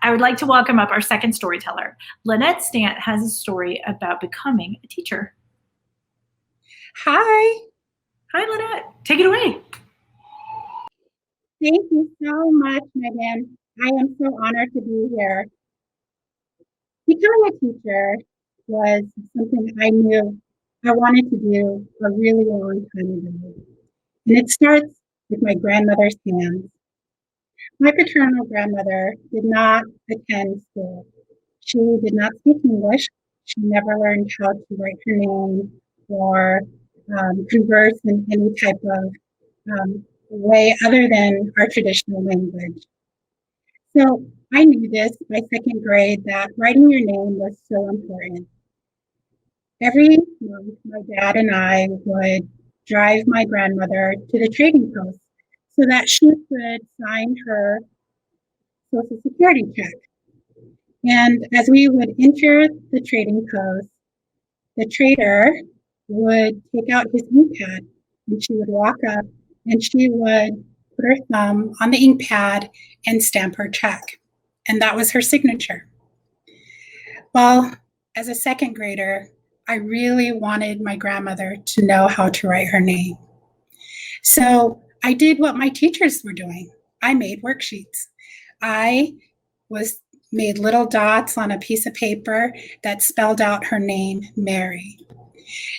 I would like to welcome up our second storyteller. Lynette Stant has a story about becoming a teacher. Hi. Hi, Lynette. Take it away. Thank you so much, Megan. I am so honored to be here. Becoming a teacher was something I knew I wanted to do a really long time ago. And it starts with my grandmother's hands. My paternal grandmother did not attend school. She did not speak English. She never learned how to write her name or converse in any type of way other than our traditional language. So I knew this by second grade that writing your name was so important. Every month, my dad and I would drive my grandmother to the trading post so that she could sign her Social Security check. And as we would enter the trading post, the trader would take out his ink pad and she would walk up and she would put her thumb on the ink pad and stamp her check. And that was her signature. Well, as a second grader, I really wanted my grandmother to know how to write her name. So I did what my teachers were doing. I made worksheets. I made little dots on a piece of paper that spelled out her name, Mary.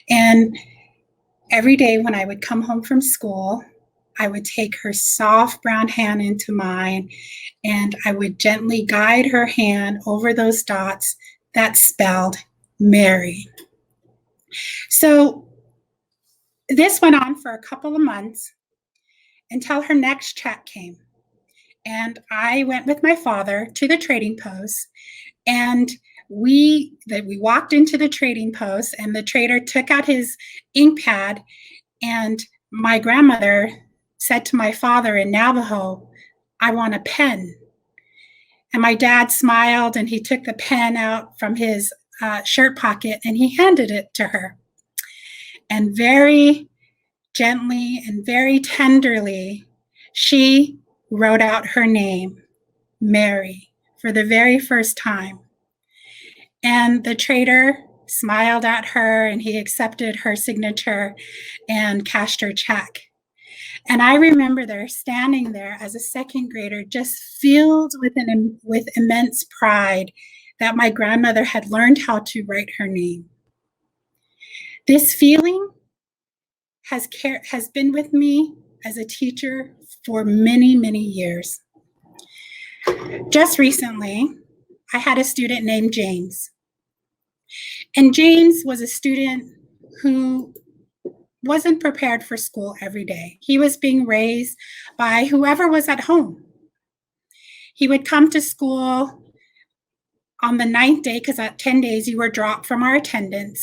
And every day when I would come home from school, I would take her soft brown hand into mine and I would gently guide her hand over those dots that spelled Mary. So this went on for a couple of months until her next check came. And I went with my father to the trading post, and we walked into the trading post, and the trader took out his ink pad, and my grandmother said to my father in Navajo, "I want a pen." And my dad smiled, and he took the pen out from his shirt pocket, and he handed it to her. And very gently and very tenderly, she wrote out her name, Mary, for the very first time. And the trader smiled at her and he accepted her signature and cashed her check. And I remember standing there as a second grader, just filled with immense pride that my grandmother had learned how to write her name. This feeling has been with me as a teacher for many, many years. Just recently, I had a student named James. And James was a student who wasn't prepared for school every day. He was being raised by whoever was at home. He would come to school on the 9th day, because at 10 days you were dropped from our attendance,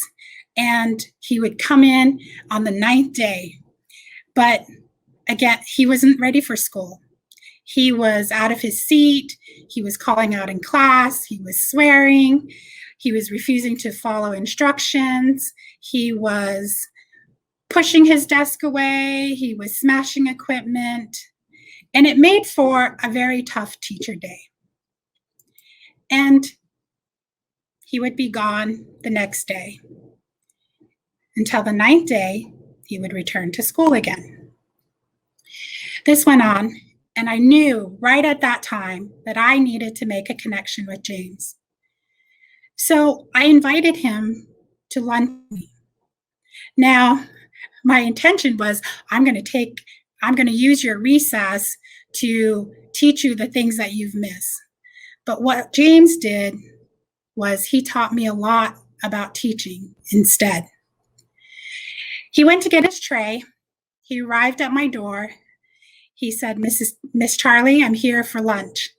and he would come in on the 9th day. But again, he wasn't ready for school. He was out of his seat. He was calling out in class. He was swearing. He was refusing to follow instructions. He was pushing his desk away. He was smashing equipment. And it made for a very tough teacher day. And he would be gone the next day. Until the 9th day, he would return to school again. This went on, and I knew right at that time that I needed to make a connection with James. So I invited him to lunch. Now, my intention was, I'm going to use your recess to teach you the things that you've missed. But what James did was he taught me a lot about teaching instead. He went to get his tray. He arrived at my door. He said, Miss Charlie, I'm here for lunch.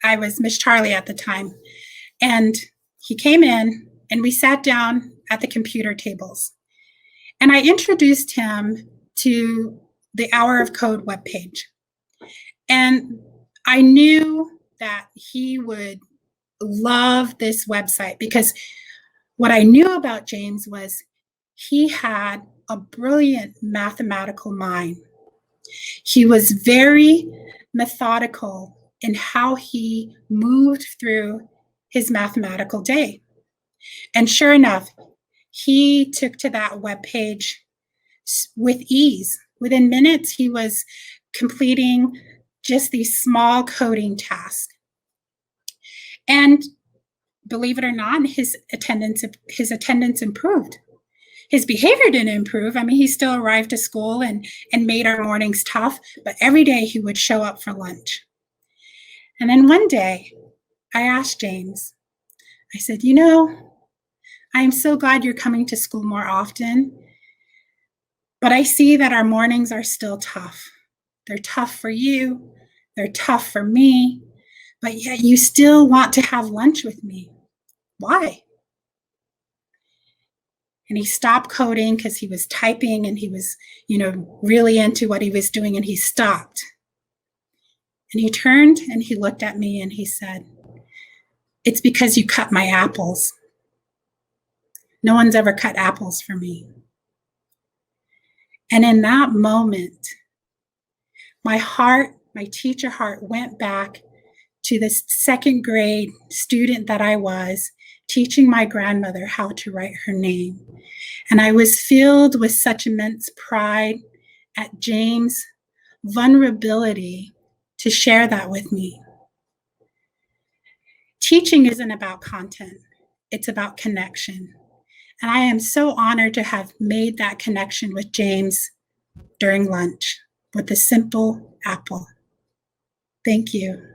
I was Miss Charlie at the time. And he came in and we sat down at the computer tables. And I introduced him to the Hour of Code webpage. And I knew that he would love this website because what I knew about James was he had a brilliant mathematical mind. He was very methodical in how he moved through his mathematical day. And sure enough, he took to that webpage with ease. Within minutes, he was completing just these small coding tasks. And believe it or not, his attendance improved. His behavior didn't improve. I mean, he still arrived to school and made our mornings tough, but every day he would show up for lunch. And then one day, I asked James, I said, you know, I am so glad you're coming to school more often, but I see that our mornings are still tough. They're tough for you, they're tough for me, but yet you still want to have lunch with me. Why? And he stopped coding because he was typing and he was, really into what he was doing, and he stopped. And he turned and he looked at me and he said, it's because you cut my apples. No one's ever cut apples for me. And in that moment, my teacher heart went back to this second grade student that I was, teaching my grandmother how to write her name. And I was filled with such immense pride at James' vulnerability to share that with me. Teaching isn't about content, it's about connection. And I am so honored to have made that connection with James during lunch with a simple apple. Thank you.